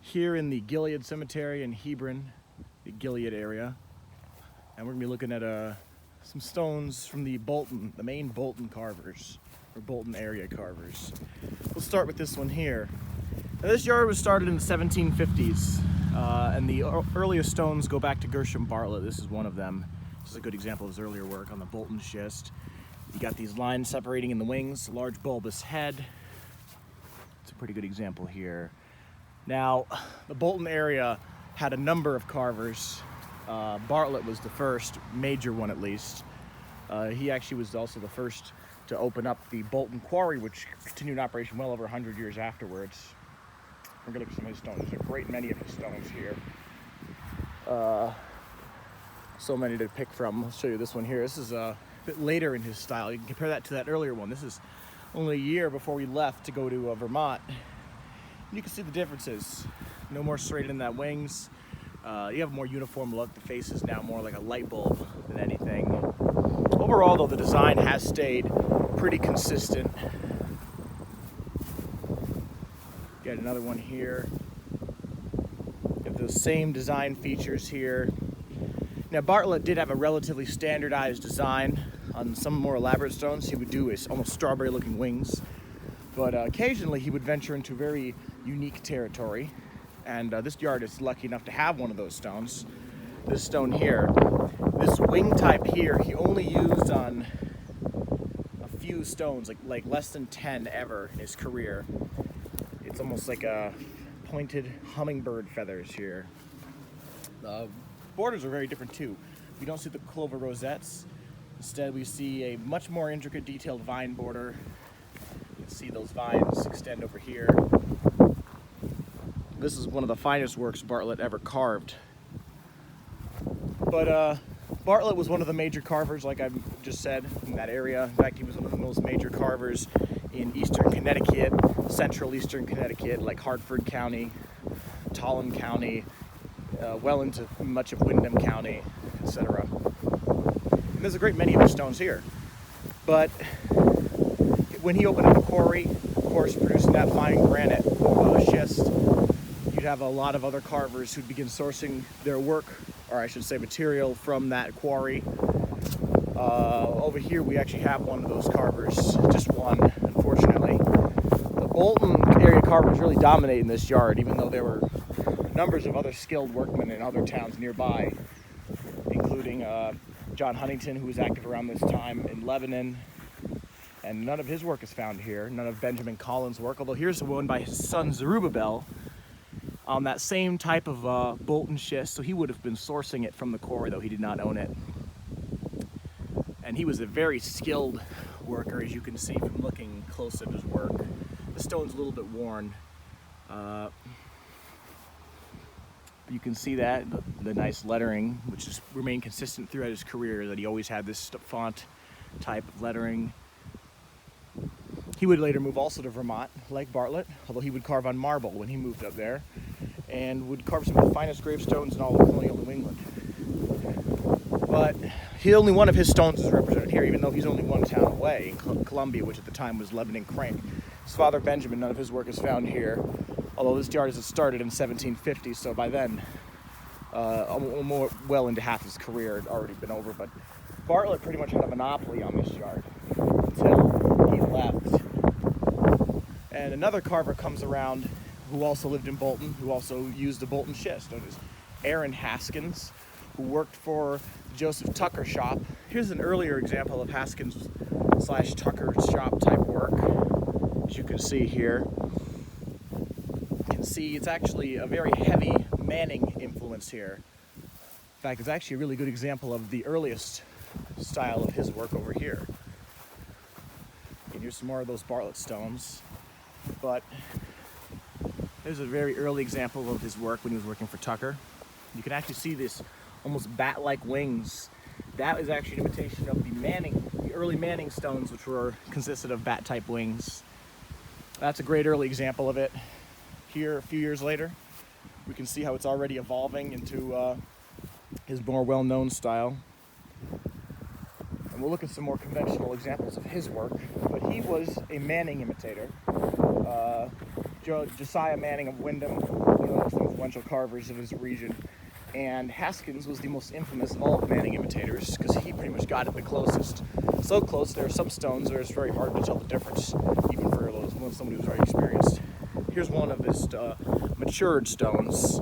here in the Gillead Cemetery in Hebron, the Gillead area. And we're gonna be looking at some stones from the main Bolton Carvers, or Bolton area Carvers. We'll start with this one here. Now, this yard was started in the 1750s, and the earliest stones go back to Gershom Bartlett. This is one of them. This is a good example of his earlier work on the Bolton schist. You got these lines separating in the wings, large bulbous head. It's a pretty good example here. Now, the Bolton area had a number of carvers. Bartlett was the first major one, at least. He actually was also the first to open up the Bolton quarry, which continued in operation well over 100 years afterwards. We're gonna look at some of his stones. There's a great many of his stones here. So many to pick from. I'll show you this one here. This is a bit later in his style. You can compare that to that earlier one. This is only a year before we left to go to Vermont. And you can see the differences. No more straight in that wings. You have a more uniform look. The face is now more like a light bulb than anything. Overall, though, the design has stayed pretty consistent. Got another one here. You have those same design features here. Now, Bartlett did have a relatively standardized design. On some more elaborate stones, he would do almost strawberry-looking wings. But occasionally, he would venture into very unique territory. And this yard is lucky enough to have one of those stones. This stone here, this wing type here, he only used on a few stones, like less than 10 ever in his career. It's almost like a pointed hummingbird feathers here. The borders are very different too. We don't see the clover rosettes. Instead, we see a much more intricate, detailed vine border. You can see those vines extend over here. This is one of the finest works Bartlett ever carved. But Bartlett was one of the major carvers, like I just said, in that area. In fact, he was one of the most major carvers in eastern Connecticut, central eastern Connecticut, like Hartford County, Tolland County, well into much of Windham County, etc. And there's a great many of his stones here. But when he opened up the quarry, of course, producing that fine granite schist, you'd have a lot of other carvers who'd begin sourcing their work, or I should say material, from that quarry. Over here we actually have one of those carvers, just one, unfortunately. The Bolton area carvers really dominate in this yard, even though there were numbers of other skilled workmen in other towns nearby, including John Huntington, who was active around this time in Lebanon. And none of his work is found here, none of Benjamin Collins' work, although here's the one by his son Zerubbabel on that same type of Bolton schist, so he would have been sourcing it from the quarry, though he did not own it. And he was a very skilled worker, as you can see from looking close at his work. The stone's a little bit worn. You can see that, the nice lettering, which has remained consistent throughout his career, that he always had this font type of lettering. He would later move also to Vermont, like Bartlett, although he would carve on marble when he moved up there, and would carve some of the finest gravestones in all of Colonial New England. But only one of his stones is represented here, even though he's only one town away, in Columbia, which at the time was Lebanon Crank. His father Benjamin, none of his work is found here, although this yard is started in 1750, so by then, well into half his career had already been over. But Bartlett pretty much had a monopoly on this yard until he left. And another carver comes around who also lived in Bolton, who also used the Bolton schist, known as Aaron Haskins, who worked for the Joseph Tucker shop. Here's an earlier example of Haskins / Tucker shop type work, as you can see here. You can see it's actually a very heavy Manning influence here. In fact, it's actually a really good example of the earliest style of his work over here. And here's some more of those Bartlett stones. But there's a very early example of his work when he was working for Tucker. You can actually see this almost bat-like wings. That is actually an imitation of the early Manning stones, which consisted of bat-type wings. That's a great early example of it. Here, a few years later, we can see how it's already evolving into his more well-known style. And we'll look at some more conventional examples of his work, but he was a Manning imitator. Josiah Manning of Windham, one of the most influential carvers of his region. And Haskins was the most infamous of all the Manning imitators because he pretty much got it the closest. So close, there are some stones where it's very hard to tell the difference, even for somebody who's very experienced. Here's one of his matured stones.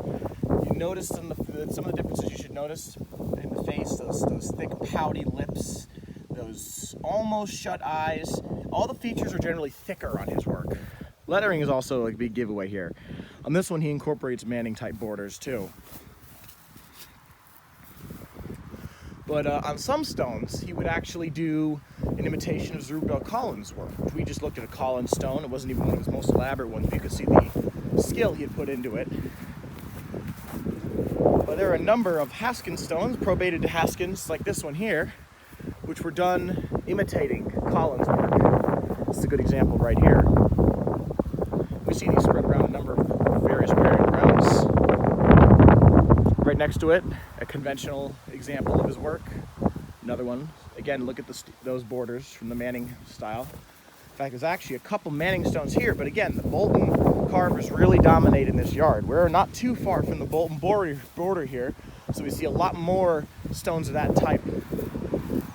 You notice some of the differences you should notice in the face, those thick pouty lips, those almost shut eyes. All the features are generally thicker on his work. Lettering is also a big giveaway here. On this one he incorporates Manning type borders too. But on some stones, he would actually do an imitation of Zerubbabel Collins' work, which we just looked at a Collins stone. It wasn't even one of his most elaborate ones, but you could see the skill he had put into it. But there are a number of Haskins stones, probated to Haskins, like this one here, which were done imitating Collins' work. This is a good example right here. We see these spread around a number of various burial grounds. Right next to it, a conventional example of his work. Another one. Again, look at those borders from the Manning style. In fact, there's actually a couple Manning stones here, but again, the Bolton carvers really dominate in this yard. We're not too far from the Bolton border here, so we see a lot more stones of that type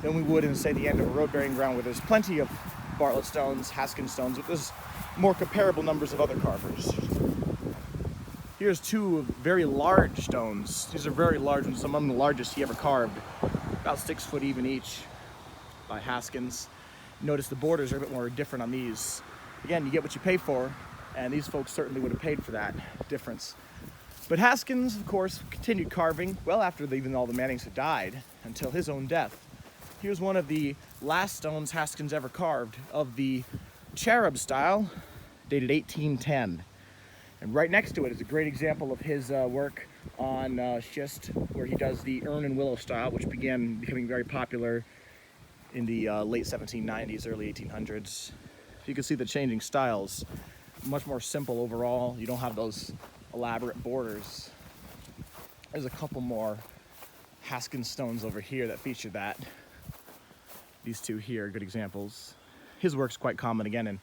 than we would in, say, the end of a road burying ground where there's plenty of Bartlett stones, Haskins stones, but there's more comparable numbers of other carvers. Here's two very large stones. These are very large ones, some of them the largest he ever carved. About 6 foot even each, by Haskins. Notice the borders are a bit more different on these. Again, you get what you pay for, and these folks certainly would have paid for that difference. But Haskins, of course, continued carving well after even all the Mannings had died, until his own death. Here's one of the last stones Haskins ever carved of the cherub style, dated 1810. And right next to it is a great example of his work on schist, where he does the urn and willow style, which began becoming very popular in the late 1790s, early 1800s. You can see the changing styles, much more simple overall. You don't have those elaborate borders. There's a couple more Haskins stones over here that feature that. These two here are good examples. His work's quite common again in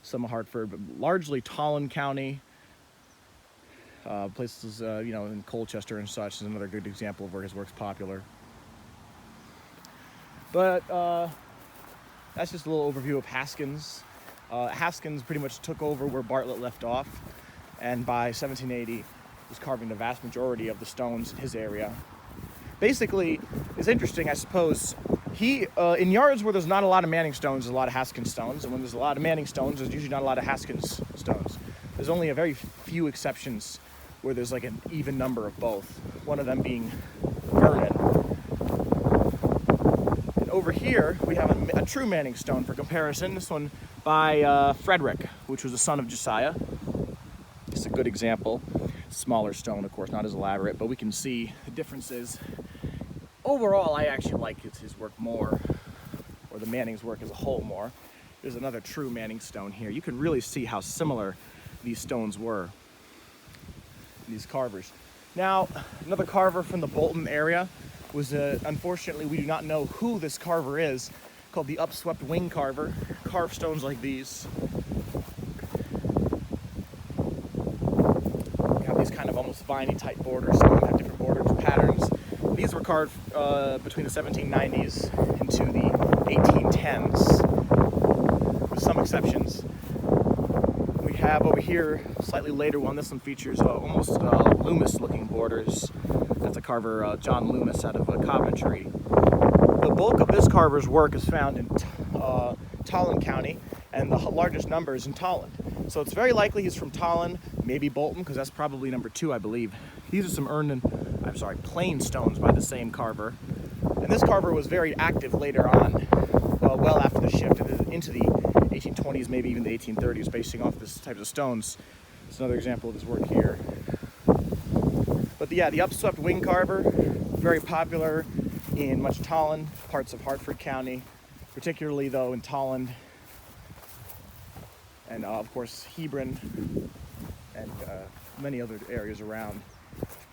some of Hartford, but largely Tolland County. Places, you know, in Colchester and such is another good example of where his work's popular. But that's just a little overview of Haskins. Haskins pretty much took over where Bartlett left off, and by 1780 was carving the vast majority of the stones in his area. Basically, it's interesting, I suppose, he, in yards where there's not a lot of Manning stones, there's a lot of Haskins stones, and when there's a lot of Manning stones, there's usually not a lot of Haskins stones. There's only a very few exceptions where there's like an even number of both, one of them being Vernon. And over here, we have a true Manning stone for comparison, this one by Frederick, which was the son of Josiah. It's a good example. Smaller stone, of course, not as elaborate, but we can see the differences. Overall, I actually like his work more, or the Manning's work as a whole more. There's another true Manning stone here. You can really see how similar these stones were, these carvers. Now, another carver from the Bolton area was, unfortunately, we do not know who this carver is, called the Upswept Wing Carver. Carved stones like these. You have these kind of almost viney type borders. Some of them have different borders patterns. These were carved between the 1790s into the 1810s, with some exceptions. We have over here a slightly later one. This one features almost Loomis-looking borders. That's a carver, John Loomis, out of Coventry. The bulk of this carver's work is found in Tolland County, and the largest number is in Tolland. So it's very likely he's from Tolland, maybe Bolton, because that's probably number 2, I believe. These are some plain stones by the same carver. And this carver was very active later on, well after the shift into the 1820s, maybe even the 1830s, basing off this type of stones. It's another example of his work here. But the Upswept Wing Carver, very popular in much Tolland, parts of Hartford County, particularly though in Tolland, and of course Hebron, and many other areas around.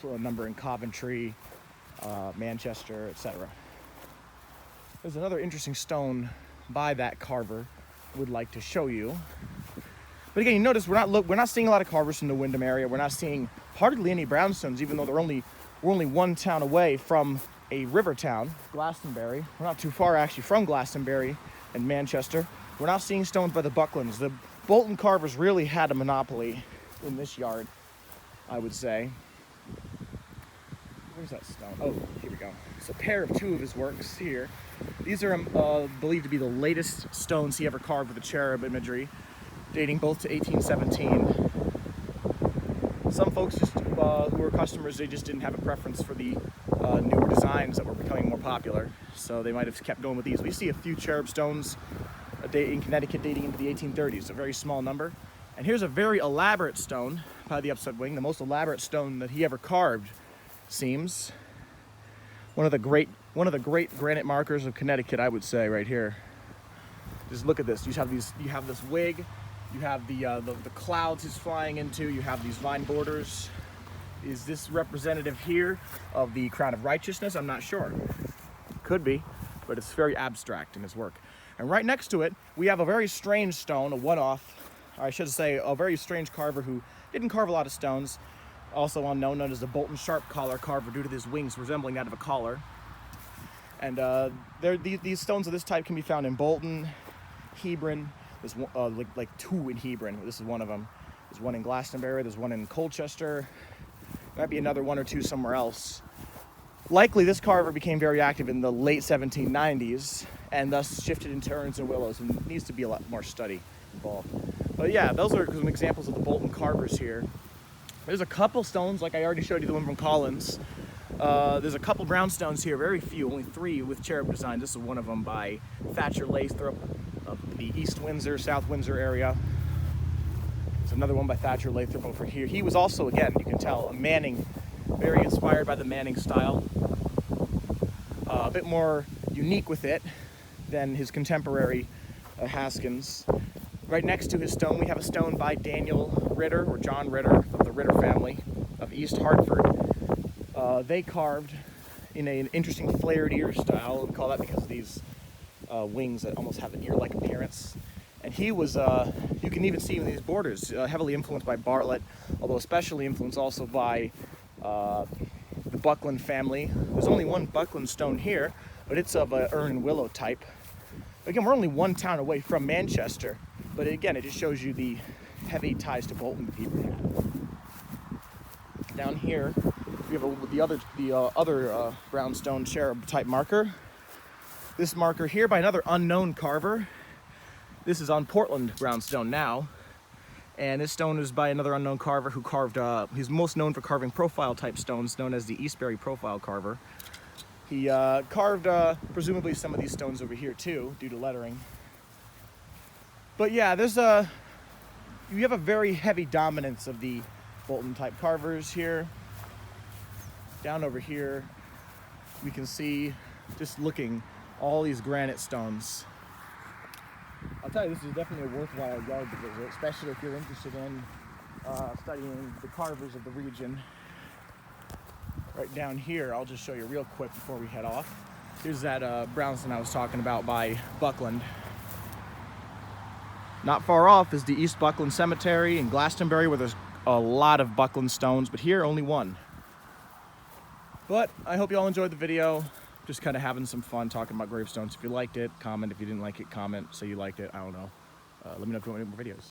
A number in Coventry, Manchester, etc. There's another interesting stone by that carver I would like to show you. But again, you notice we're not seeing a lot of Carvers from the Windham area. We're not seeing hardly any brownstones, even though we're only one town away from a river town, Glastonbury. We're not too far actually from Glastonbury and Manchester. We're not seeing stones by the Bucklands. The Bolton Carvers really had a monopoly in this yard, I would say. Where's that stone? Oh, here we go. It's a pair of two of his works here. These are believed to be the latest stones he ever carved with the cherub imagery, dating both to 1817. Some folks just, who were customers, they just didn't have a preference for the newer designs that were becoming more popular, so they might have kept going with these. We see a few cherub stones in Connecticut dating into the 1830s, a very small number. And here's a very elaborate stone by the Upswept Wing, the most elaborate stone that he ever carved, seems. One of the great granite markers of Connecticut, I would say, right here. Just look at this. You have this wig. You have the clouds he's flying into. You have these vine borders. Is this representative here of the crown of righteousness? I'm not sure. Could be, but it's very abstract in his work. And right next to it, we have a very strange stone, a one-off, or I should say a very strange carver who didn't carve a lot of stones, also known as the Bolton Sharp Collar Carver due to his wings resembling that of a collar. And these stones of this type can be found in Bolton, Hebron. There's like two in Hebron. This is one of them. There's one in Glastonbury. There's one in Colchester. Might be another one or two somewhere else. Likely this carver became very active in the late 1790s and thus shifted into urns and willows, and needs to be a lot more study involved. But yeah, those are some examples of the Bolton Carvers here. There's a couple stones, like I already showed you the one from Collins. There's a couple brownstones here, very few, only 3 with cherub design. This is one of them by Thatcher Lathrop of the East Windsor, South Windsor area. There's another one by Thatcher Lathrop over here. He was also, again, you can tell, a Manning, very inspired by the Manning style. A bit more unique with it than his contemporary Haskins. Right next to his stone, we have a stone by Daniel Ritter, or John Ritter, of the Ritter family of East Hartford. They carved in an interesting flared ear style. We call that because of these wings that almost have an ear-like appearance. And he was, you can even see in these borders, heavily influenced by Bartlett, although especially influenced also by the Buckland family. There's only one Buckland stone here, but it's of an urn and willow type. Again, we're only one town away from Manchester, but again, it just shows you the heavy ties to Bolton that people had. Down here, we have the other brownstone cherub type marker. This marker here by another unknown carver. This is on Portland brownstone now, and this stone is by another unknown carver who carved, he's most known for carving profile type stones known as the Eastbury Profile Carver. He carved presumably some of these stones over here too, due to lettering. But yeah, you have a very heavy dominance of the Bolton type carvers here. Down over here, we can see, just looking, all these granite stones. I'll tell you, this is definitely a worthwhile yard to visit, especially if you're interested in studying the carvers of the region. Right down here, I'll just show you real quick before we head off. Here's that brownstone I was talking about by Buckland. Not far off is the East Buckland Cemetery in Glastonbury, where there's a lot of Buckland stones, but here only one. But I hope you all enjoyed the video. Just kind of having some fun talking about gravestones. If you liked it, comment. If you didn't like it, comment. Say you liked it. I don't know. Let me know if you want any more videos.